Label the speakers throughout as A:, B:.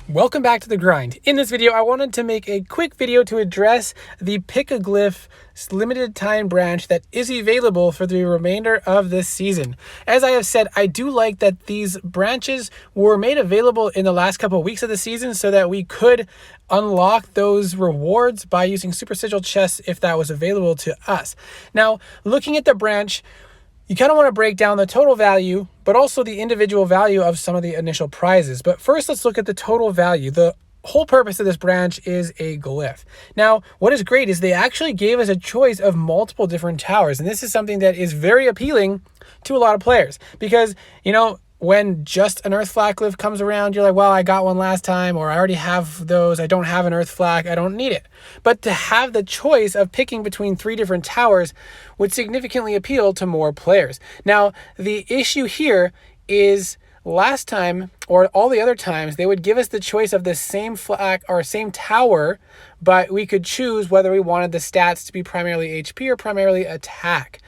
A: Welcome back to The Grind. In this video, I wanted to make a quick video to address the Pick a Glyph limited time branch that is available for the remainder of this season. As I have said, I do like that these branches were made available in the last couple of weeks of the season so that we could unlock those rewards by using super sigil chests if that was available to us. Now, looking at the branch, you kind of want to break down the total value, but also the individual value of some of the initial prizes. But first, let's look at the total value. The whole purpose of this branch is a glyph. Now, what is great is they actually gave us a choice of multiple different towers. And this is something that is very appealing to a lot of players because, you know, when just an earth flak glyph comes around, you're like, well, I got one last time, or I already have those. I don't have an earth flak. I don't need it. But to have the choice of picking between 3 different towers would significantly appeal to more players. Now, the issue here is last time, or all the other times, they would give us the choice of the same flak or same tower, but we could choose whether we wanted the stats to be primarily HP or primarily attack.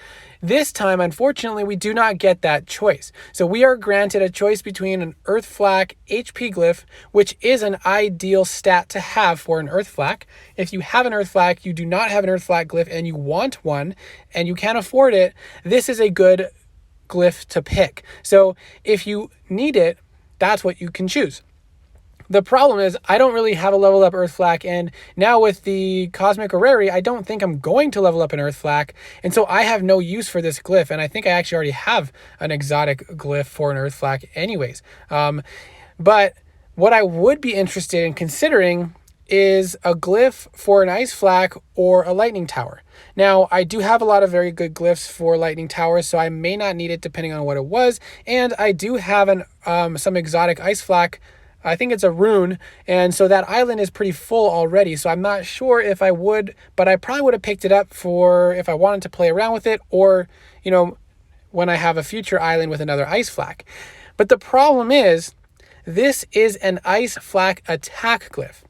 A: This time, unfortunately, we do not get that choice. So we are granted a choice between an Earth Flak HP glyph, which is an ideal stat to have for an Earth Flak. If you have an Earth Flak, you do not have an Earth Flak glyph, and you want one, and you can't afford it, this is a good glyph to pick. So if you need it, that's what you can choose. The problem is I don't really have a level up Earth Flak, and now with the Cosmic Orrery, I don't think I'm going to level up an Earth Flak, and so I have no use for this glyph, and I think I actually already have an exotic glyph for an Earth Flak anyways. But what I would be interested in considering is a glyph for an Ice Flak or a Lightning Tower. Now, I do have a lot of very good glyphs for Lightning Towers, so I may not need it depending on what it was, and I do have some exotic Ice Flak. I think it's a rune, and so that island is pretty full already, so I'm not sure if I would, but I probably would have picked it up for if I wanted to play around with it, or, you know, when I have a future island with another Ice Flak. But the problem is, this is an Ice Flak attack glyph.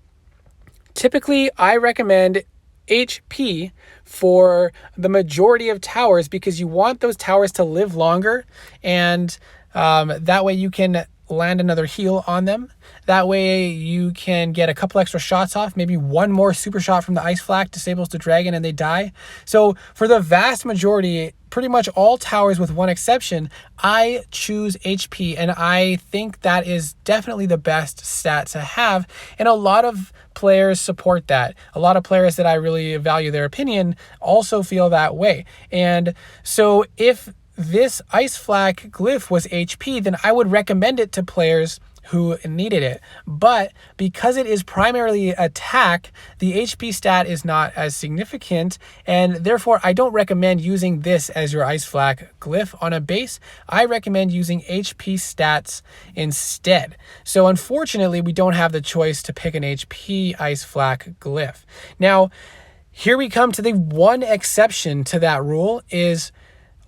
A: Typically, I recommend HP for the majority of towers because you want those towers to live longer, and that way you can land another heal on them. That way you can get a couple extra shots off. Maybe one more super shot from the Ice Flak disables the dragon and they die. So for the vast majority, pretty much all towers with one exception, I choose HP, and I think that is definitely the best stat to have, and a lot of players support that. A lot of players that I really value their opinion also feel that way. And so if this Ice Flak glyph was HP, then I would recommend it to players who needed it. But because it is primarily attack, the HP stat is not as significant, and therefore I don't recommend using this as your Ice Flak glyph on a base. I recommend using HP stats instead. So unfortunately, we don't have the choice to pick an HP Ice Flak glyph. Now, here we come to the one exception to that rule is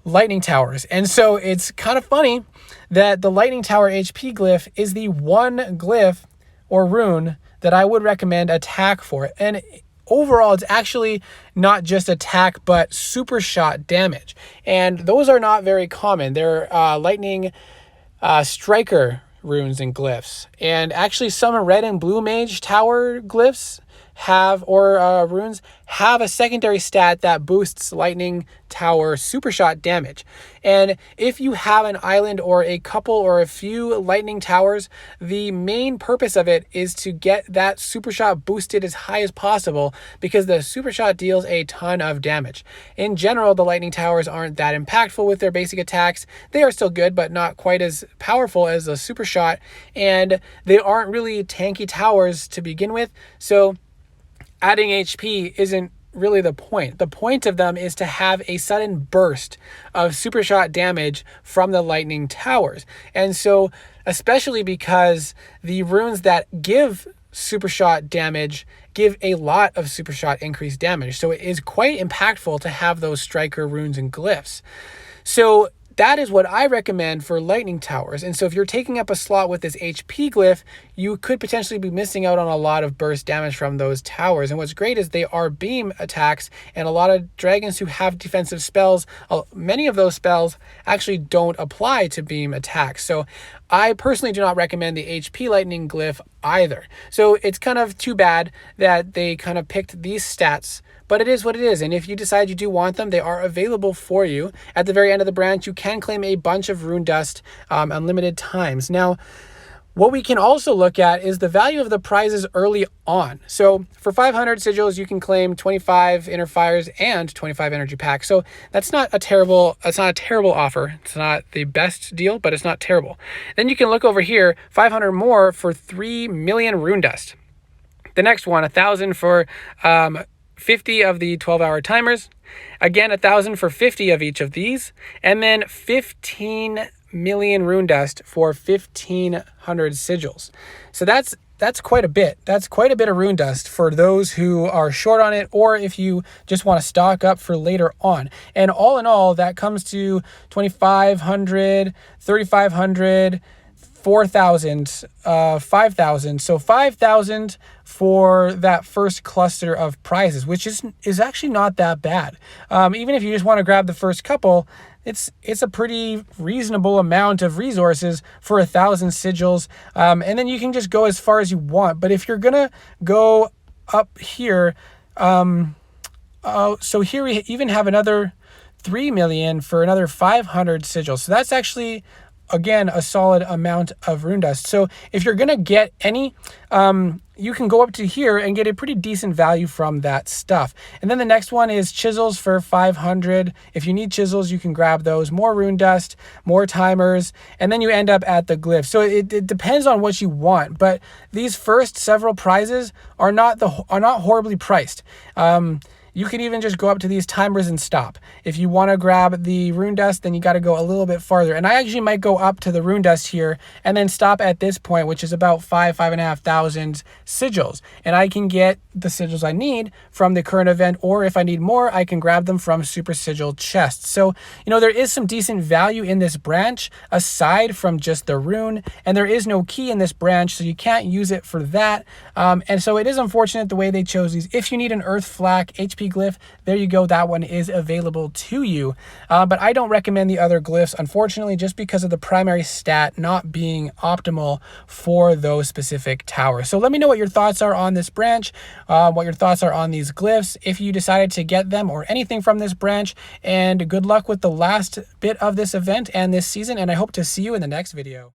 A: Lightning Towers. And so it's kind of funny that the Lightning Tower HP glyph is the one glyph or rune that I would recommend attack for. And overall, it's actually not just attack, but super shot damage. And those are not very common. They're lightning striker runes and glyphs. And actually some red and blue mage tower glyphs have, or runes, have a secondary stat that boosts lightning tower super shot damage. And if you have an island or a couple or a few lightning towers, the main purpose of it is to get that super shot boosted as high as possible because the super shot deals a ton of damage. In general, the lightning towers aren't that impactful with their basic attacks. They are still good, but not quite as powerful as a super shot, and they aren't really tanky towers to begin with. So adding HP isn't really the point. The point of them is to have a sudden burst of super shot damage from the lightning towers. And so, especially because the runes that give super shot damage give a lot of super shot increased damage. So it is quite impactful to have those striker runes and glyphs. So that is what I recommend for lightning towers. And so if you're taking up a slot with this HP glyph, you could potentially be missing out on a lot of burst damage from those towers. And what's great is they are beam attacks, and a lot of dragons who have defensive spells, many of those spells actually don't apply to beam attacks. So I personally do not recommend the HP lightning glyph either. So it's kind of too bad that they kind of picked these stats, but it is what it is. And if you decide you do want them, they are available for you. At the very end of the branch, you can claim a bunch of rune dust unlimited times. Now, what we can also look at is the value of the prizes early on. So for 500 sigils, you can claim 25 inner fires and 25 energy packs. So that's not a terrible offer. It's not the best deal, but it's not terrible. Then you can look over here, 500 more for 3 million rune dust. The next one, 1,000 for 50 of the 12-hour timers. Again, 1,000 for 50 of each of these. And then 15 million rune dust for 1,500 sigils. So that's quite a bit. That's quite a bit of rune dust for those who are short on it, or if you just want to stock up for later on. And all in all, that comes to 2,500, 3,500, 4,000, 5,000. So 5,000 for that first cluster of prizes, which is actually not that bad. Even if you just want to grab the first couple, it's a pretty reasonable amount of resources for 1,000 sigils. And then you can just go as far as you want. But if you're gonna go up here, so here we even have another 3 million for another 500 sigils. So that's actually, again, a solid amount of rune dust. So if you're gonna get any, you can go up to here and get a pretty decent value from that stuff. And then the next one is chisels for 500. If you need chisels, you can grab those. More rune dust, more timers, and then you end up at the glyph. So it depends on what you want, but these first several prizes are not horribly priced. You can even just go up to these timers and stop. If you want to grab the rune dust, then you got to go a little bit farther. And I actually might go up to the rune dust here and then stop at this point, which is about 5,500 sigils. And I can get the sigils I need from the current event, or if I need more, I can grab them from super sigil chests. So, there is some decent value in this branch aside from just the rune, and there is no key in this branch, so you can't use it for that. And so it is unfortunate the way they chose these. If you need an earth flak HP glyph, there you go, that one is available to you. But I don't recommend the other glyphs, unfortunately, just because of the primary stat not being optimal for those specific towers. So let me know what your thoughts are on this branch, what your thoughts are on these glyphs, if you decided to get them or anything from this branch, and good luck with the last bit of this event and this season, and I hope to see you in the next video.